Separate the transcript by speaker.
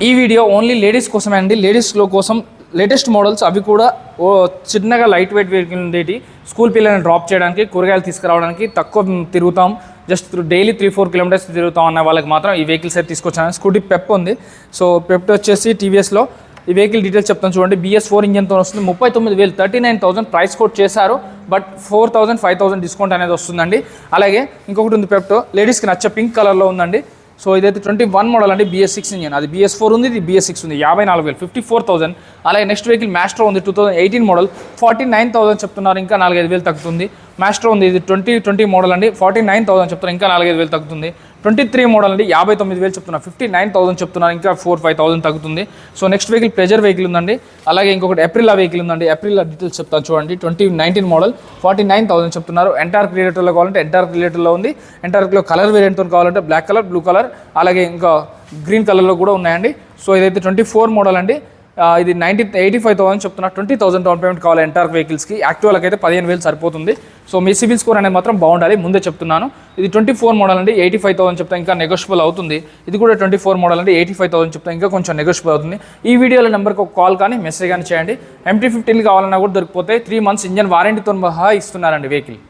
Speaker 1: ఈ video only ladies కోసమే అండి. లేడీస్లో కోసం లేటెస్ట్ మోడల్స్, అవి కూడా ఓ చిన్నగా లైట్ వెయిట్ వెహికల్ ఉండేటి. స్కూల్ పిల్లల్ని డ్రాప్ చేయడానికి, కూరగాయలు తీసుకురావడానికి, తక్కువ తిరుగుతాం, జస్ట్ డైలీ 3-4 కిలోమీటర్స్ తిరుగుతాం అన్న వాళ్ళకి మాత్రం ఈ వెహికల్స్ అయితే తీసుకొచ్చాను. స్కూటీ పెప్ ఉంది. సో పెప్ వచ్చేసి టీవీఎస్లో. ఈ వెహికల్ డీటెయిల్స్ చెప్తాను చూడండి. BS4 ఇంజన్తో వస్తుంది. 39,000 39,000 ప్రైస్ కోట్ చేశారు. బట్ 4,000 5,000 డిస్కౌంట్ అనేది వస్తుందండి. అలాగే ఇంకొకటి ఉంది పెప్టో, లేడీస్కి నచ్చే పింక్ కలర్లో ఉందండి. సో ఇదైతే 21 మోడల్ అండి. BS6 ఇంజన్, అది BS4 ఉంది, ఇది BS6 ఉంది. 54,000 54,000. అలాగే నెక్స్ట్ వెహికల్ మ్యాస్ట్రో ఉంది, 2018 మోడల్, 49,000 చెప్తున్నారు. ఇంకా 4-5,000 తగ్గుతుంది. మ్యాస్ట్రో ఉంది, ఇది 2020 మోడల్ అండి, 49,000 చెప్తున్నారు. ఇంకా 4-5,000 తగ్గుతుంది. 23 మోడల్ అండి, 59,000 చెప్తున్నారు. 59,000 చెప్తున్నారు. ఇంకా 4-5,000 తగ్గుతుంది. So next vehicle pleasure vehicle ఉందండి. అలాగే ఇంకొకటి ఎప్రిలా వెహికల్ ఉందండి. ఎప్రిలా డీటెయిల్స్ చెప్తాను చూడండి. 2019 మోడల్, 49,000 చెప్తున్నారు. ఎంటార్ క్రియేటర్లో కావాలంటే ఎంటార్ క్రియేటర్లో ఉంది. ఎంటార్లో కలర్ వేరియంట్తో కావాలంటే బ్లాక్ కలర్, బ్లూ కలర్, అలాగే ఇంకా గ్రీన్ కలర్లో కూడా ఉన్నాయండి. సో ఇదైతే 24 మోడల్ అండి. ఇది 85,000 చెప్తున్నారు. 20,000 డౌన్ పేమెంట్ కావాలి ఎంటార్ వెహికల్స్కి. యాక్టివాలకి అయితే 15,000 సరిపోతుంది. సో మీ సివిల్ స్కోర్ అనేది మాత్రం బాగుండాలి, ముందే చెప్తున్నాను. ఇది 24 మోడల్ అండి, 85,000 చెప్తా, ఇంకా నెగోషియబుల్ అవుతుంది. ఇది కూడా 24 మోడల్ అండి, 85,000 చెప్తా, ఇంకా కొంచెం నెగోషియబుల్ అవుతుంది. ఈ వీడియోలో నెంబర్కి ఒక కాల్ కానీ మెసేజ్ కానీ చేయండి. MT-15 కావాలన్నా కూడా దొరికిపోతే 3 months ఇంజన్ వారంటీతో ఇస్తున్నారండి వెహికల్.